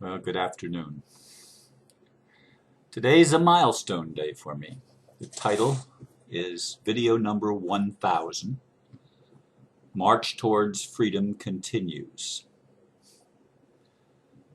Well, good afternoon. Today's a milestone day for me. The title is video number 1000, March Towards Freedom Continues.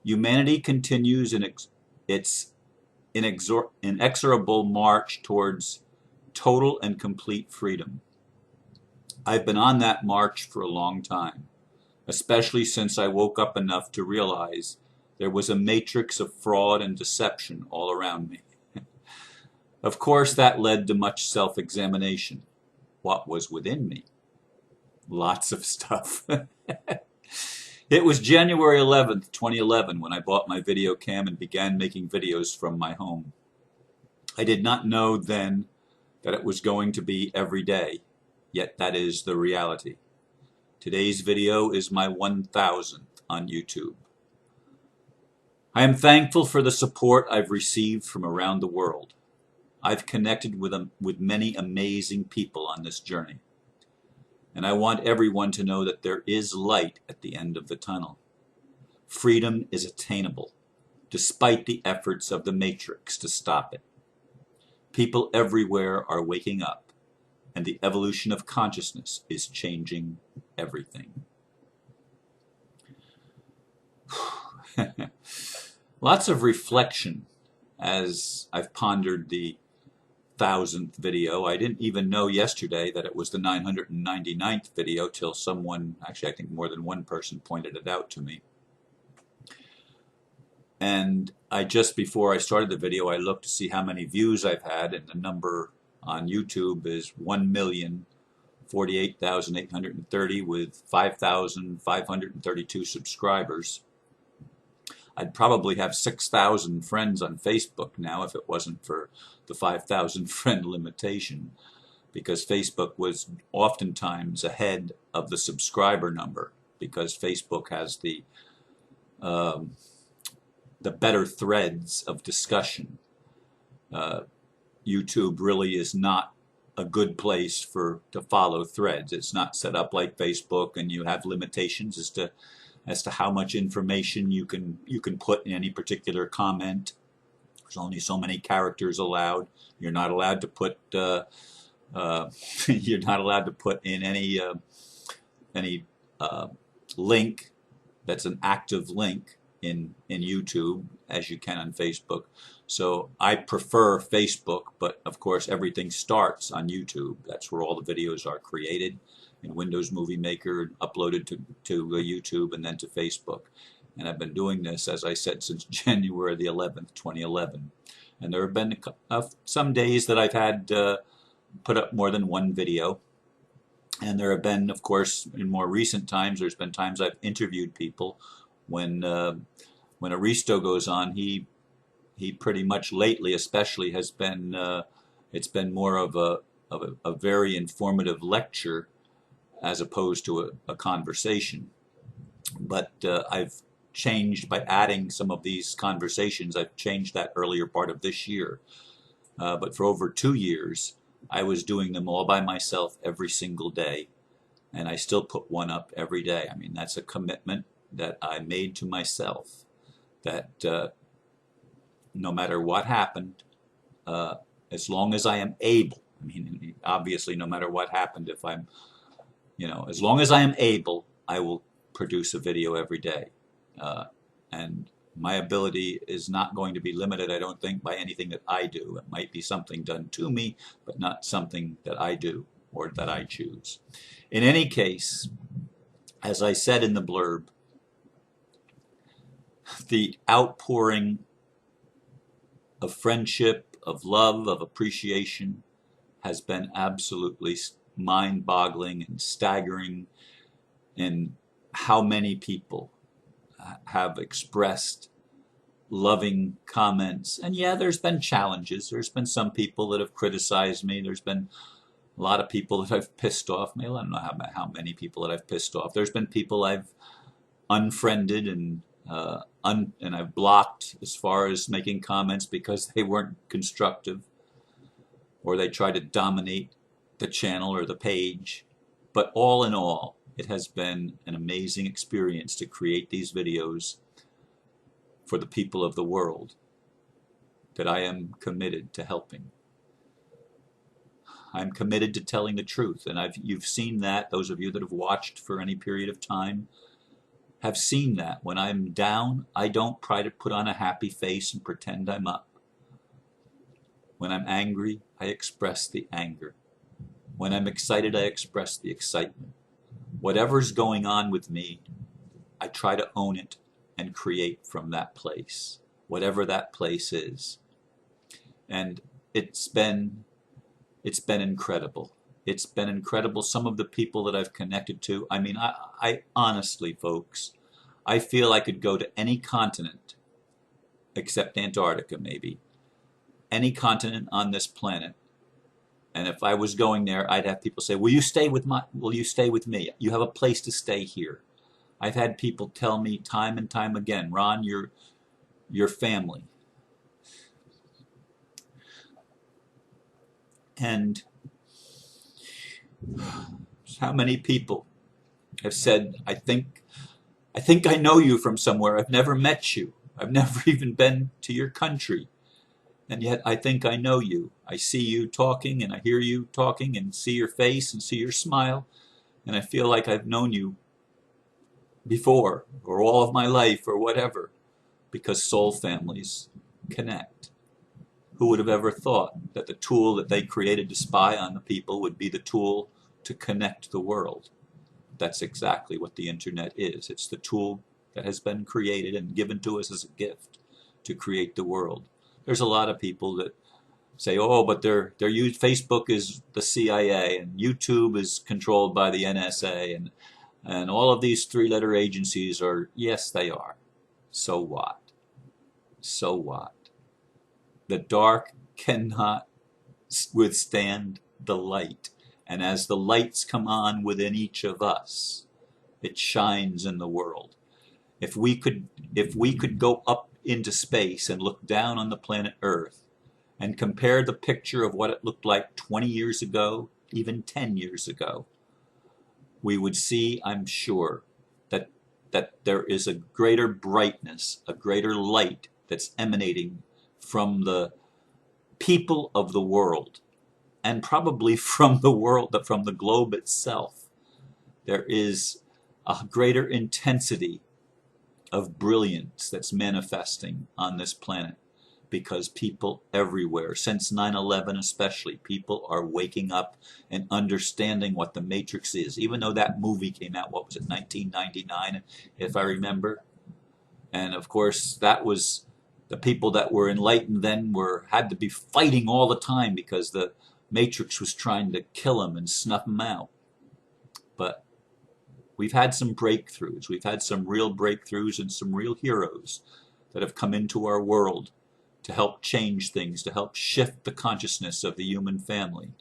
Humanity continues in its inexorable march towards total and complete freedom. I've been on that march for a long time, especially since I woke up enough to realize there was a matrix of fraud and deception all around me. Of course, that led to much self-examination. What was within me? Lots of stuff. It was January 11th, 2011 when I bought my video cam and began making videos from my home. I did not know then that it was going to be every day, yet that is the reality. Today's video is my 1000th on YouTube. I am thankful for the support I've received from around the world. I've connected with many amazing people on this journey. And I want everyone to know that there is light at the end of the tunnel. Freedom is attainable, despite the efforts of the Matrix to stop it. People everywhere are waking up, and the evolution of consciousness is changing everything. Lots of reflection as I've pondered the 1000th video. I didn't even know yesterday that it was the 999th video till someone, actually I think more than one person, pointed it out to me. And just before I started the video, I looked to see how many views I've had, and the number on YouTube is 1,048,830 with 5,532 subscribers. I'd probably have 6,000 friends on Facebook now if it wasn't for the 5,000 friend limitation, because Facebook was oftentimes ahead of the subscriber number, because Facebook has the better threads of discussion. YouTube really is not a good place to follow threads. It's not set up like Facebook, and you have limitations as to how much information you can put in any particular comment. There's only so many characters allowed. You're not allowed to put you're not allowed to put in any link that's an active link in YouTube as you can on Facebook. So I prefer Facebook, but of course everything starts on YouTube. That's where all the videos are created in Windows Movie Maker, uploaded to YouTube and then to Facebook. And I've been doing this, as I said, since January the 11th, 2011. And there have been some days that I've had put up more than one video. And there have been, of course, in more recent times, there's been times I've interviewed people. When Aristo goes on, he pretty much lately, especially, has been it's been more of a very informative lecture as opposed to a conversation. But I've changed by adding some of these conversations. I've changed that earlier part of this year. But for over 2 years, I was doing them all by myself every single day. And I still put one up every day. I mean, that's a commitment that I made to myself, that no matter what happened, as long as I am able, I mean, obviously no matter what happened, if I'm, as long as I am able, I will produce a video every day. And my ability is not going to be limited, I don't think, by anything that I do. It might be something done to me, but not something that I do or that I choose. In any case, as I said in the blurb, the outpouring of friendship, of love, of appreciation has been absolutely mind-boggling and staggering in how many people have expressed loving comments. And yeah, there's been challenges. There's been some people that have criticized me. There's been a lot of people that I've pissed off. I don't know how many people that I've pissed off. There's been people I've unfriended and I've blocked as far as making comments because they weren't constructive or they tried to dominate the channel or the page. But all in all, It has been an amazing experience to create these videos for the people of the world that I am committed to helping. I'm committed to telling the truth, and you've seen that. Those of you that have watched for any period of time have seen that. When I'm down, I don't try to put on a happy face and pretend I'm up. When I'm angry, I express the anger. When I'm excited, I express the excitement. Whatever's going on with me, I try to own it and create from that place, whatever that place is. And it's been incredible. It's been incredible. Some of the people that I've connected to, I mean, I honestly, folks, I feel I could go to any continent, except Antarctica maybe, any continent on this planet, and if I was going there, I'd have people say, will you stay with me? You have a place to stay here. I've had people tell me time and time again, Ron, your family. And how many people have said, I think I know you from somewhere. I've never met you. I've never even been to your country. And yet I think I know you. I see you talking and I hear you talking and see your face and see your smile. And I feel like I've known you before or all of my life or whatever, because soul families connect. Who would have ever thought that the tool that they created to spy on the people would be the tool to connect the world? That's exactly what the internet is. It's the tool that has been created and given to us as a gift to create the world. There's a lot of people that say, oh, but Facebook is the CIA and YouTube is controlled by the NSA and all of these three-letter agencies are, yes, they are. So what? So what? The dark cannot withstand the light. And as the lights come on within each of us, it shines in the world. If we could go up into space and look down on the planet Earth and compare the picture of what it looked like 20 years ago, even 10 years ago, we would see, I'm sure, that there is a greater brightness, a greater light that's emanating from the people of the world, and probably from the world, from the globe itself. There is a greater intensity of brilliance that's manifesting on this planet because people everywhere, since 9/11 especially, people are waking up and understanding what the Matrix is. Even though that movie came out, what was it, 1999, if I remember? And of course, that was the people that were enlightened then had to be fighting all the time because the Matrix was trying to kill them and snuff them out. But we've had some breakthroughs. We've had some real breakthroughs and some real heroes that have come into our world to help change things, to help shift the consciousness of the human family.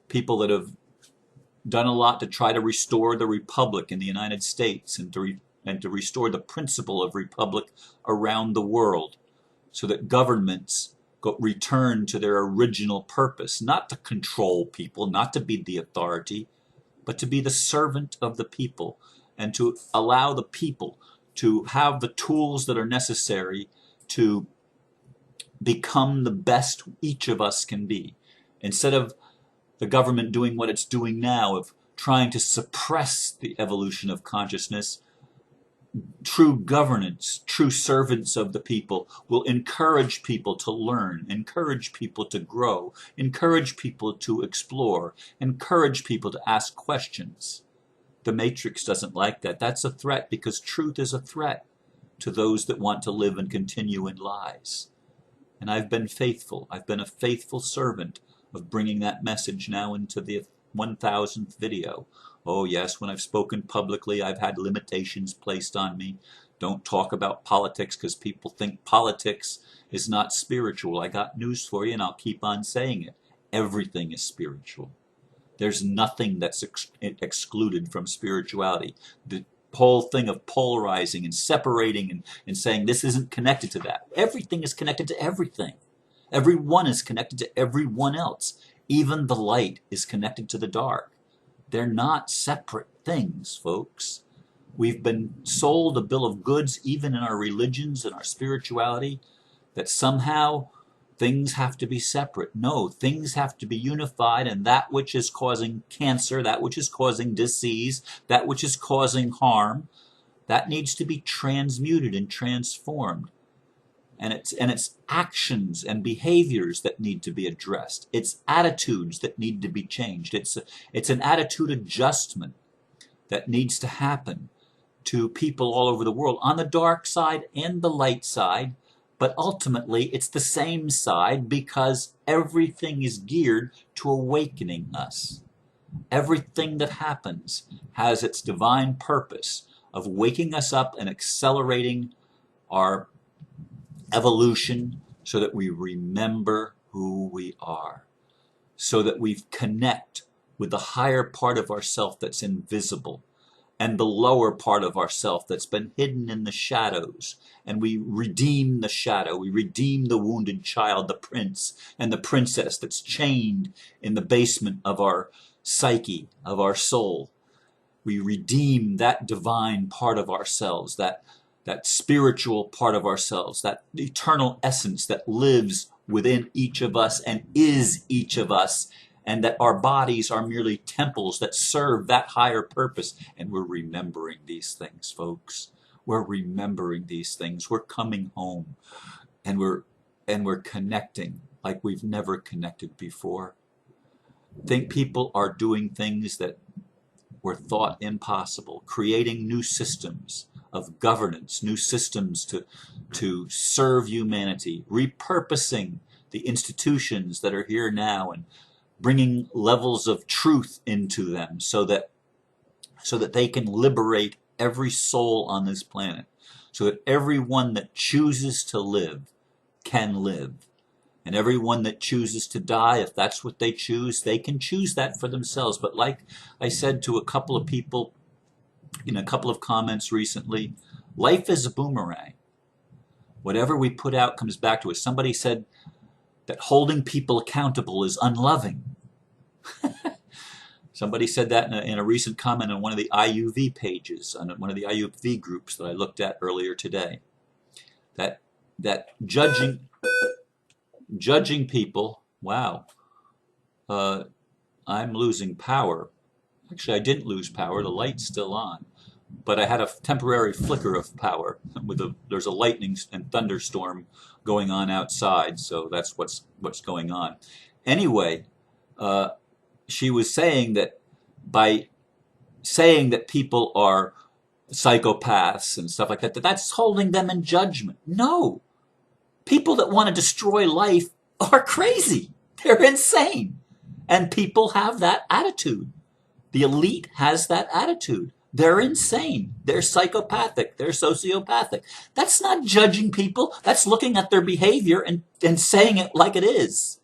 People that have done a lot to try to restore the republic in the United States and to restore the principle of republic around the world so that governments return to their original purpose, not to control people, not to be the authority, but to be the servant of the people and to allow the people to have the tools that are necessary to become the best each of us can be. Instead of the government doing what it's doing now, of trying to suppress the evolution of consciousness, true governance, true servants of the people will encourage people to learn, encourage people to grow, encourage people to explore, encourage people to ask questions. The Matrix doesn't like that. That's a threat because truth is a threat to those that want to live and continue in lies. And I've been faithful. I've been a faithful servant of bringing that message now into the 1000th video. Oh yes, when I've spoken publicly, I've had limitations placed on me. Don't talk about politics because people think politics is not spiritual. I got news for you and I'll keep on saying it. Everything is spiritual. There's nothing that's excluded from spirituality. The whole thing of polarizing and separating and saying this isn't connected to that. Everything is connected to everything. Everyone is connected to everyone else. Even the light is connected to the dark. They're not separate things, folks. We've been sold a bill of goods, even in our religions and our spirituality, that somehow things have to be separate. No, things have to be unified, and that which is causing cancer, that which is causing disease, that which is causing harm, that needs to be transmuted and transformed. And it's actions and behaviors that need to be addressed. It's attitudes that need to be changed. It's an attitude adjustment that needs to happen to people all over the world, on the dark side and the light side. But ultimately, it's the same side, because everything is geared to awakening us. Everything that happens has its divine purpose of waking us up and accelerating our evolution so that we remember who we are, so that we connect with the higher part of ourself that's invisible and the lower part of ourself that's been hidden in the shadows. And we redeem the shadow. We redeem the wounded child, the prince and the princess that's chained in the basement of our psyche, of our soul. We redeem that divine part of ourselves, that spiritual part of ourselves, that eternal essence that lives within each of us and is each of us, and that our bodies are merely temples that serve that higher purpose. And we're remembering these things, folks. We're remembering these things. We're coming home, and we're connecting like we've never connected before. I think people are doing things that were thought impossible, creating new systems of governance, new systems to serve humanity, repurposing the institutions that are here now and bringing levels of truth into them so that they can liberate every soul on this planet, so that everyone that chooses to live can live. And everyone that chooses to die, if that's what they choose, they can choose that for themselves. But like I said to a couple of people in a couple of comments recently, life is a boomerang. Whatever we put out comes back to us. Somebody said that holding people accountable is unloving. Somebody said that in a recent comment on one of the IUV pages, on one of the IUV groups that I looked at earlier today. That judging people, wow, I'm losing power. Actually, I didn't lose power. The light's still on. But I had a temporary flicker of power. There's a lightning and thunderstorm going on outside, so that's what's going on. Anyway, she was saying that by saying that people are psychopaths and stuff like that, that's holding them in judgment. No. People that want to destroy life are crazy. They're insane. And people have that attitude. The elite has that attitude. They're insane. They're psychopathic. They're sociopathic. That's not judging people. That's looking at their behavior and saying it like it is.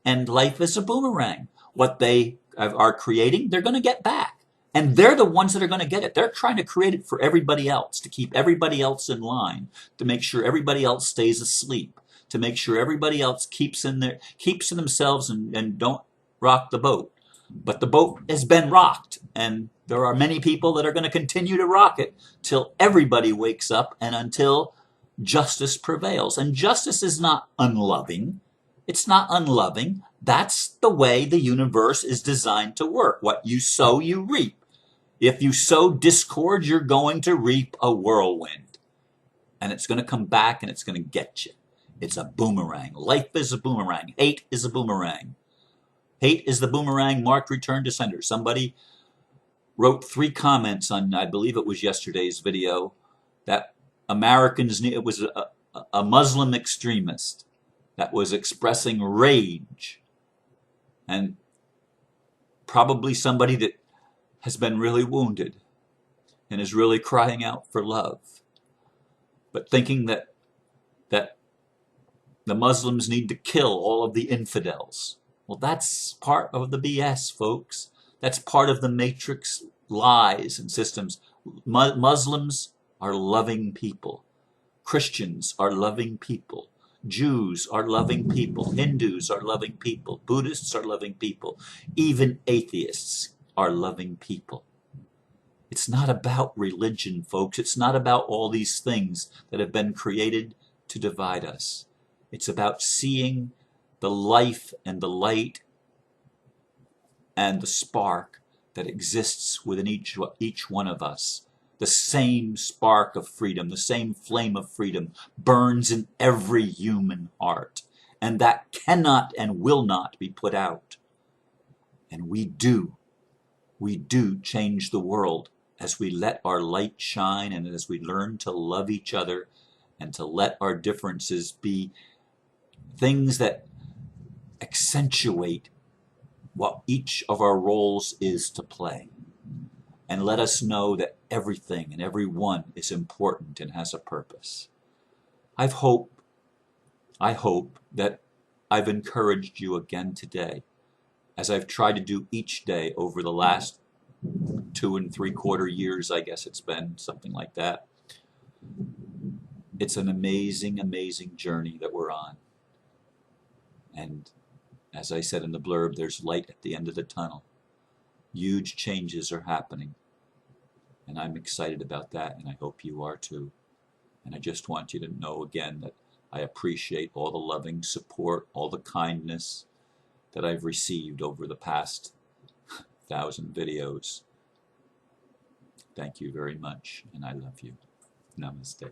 And life is a boomerang. What they are creating, they're going to get back. And they're the ones that are going to get it. They're trying to create it for everybody else, to keep everybody else in line, to make sure everybody else stays asleep, to make sure everybody else keeps to themselves and don't rock the boat. But the boat has been rocked, and there are many people that are going to continue to rock it till everybody wakes up and until justice prevails. And justice is not unloving. It's not unloving. That's the way the universe is designed to work. What you sow, you reap. If you sow discord, you're going to reap a whirlwind. And it's going to come back and it's going to get you. It's a boomerang. Life is a boomerang. Hate is a boomerang. Hate is the boomerang marked return to sender. Somebody wrote 3 comments on, I believe it was yesterday's video, that it was a Muslim extremist that was expressing rage, and probably somebody that has been really wounded and is really crying out for love, but thinking that the Muslims need to kill all of the infidels. Well, that's part of the BS, folks. That's part of the matrix lies and systems. Muslims are loving people. Christians are loving people. Jews are loving people. Hindus are loving people. Buddhists are loving people. Even atheists are loving people. It's not about religion, folks. It's not about all these things that have been created to divide us. It's about seeing the life and the light and the spark that exists within each one of us. The same spark of freedom, the same flame of freedom burns in every human heart. And that cannot and will not be put out. And we do change the world as we let our light shine and as we learn to love each other and to let our differences be things that accentuate what each of our roles is to play. And let us know that everything and everyone is important and has a purpose. I hope that I've encouraged you again today, as I've tried to do each day over the last 2 3/4 years, I guess it's been, something like that. It's an amazing, amazing journey that we're on. And as I said in the blurb, there's light at the end of the tunnel. Huge changes are happening. And I'm excited about that, and I hope you are too. And I just want you to know again that I appreciate all the loving support, all the kindness that I've received over the past 1,000 videos. Thank you very much, and I love you. Namaste.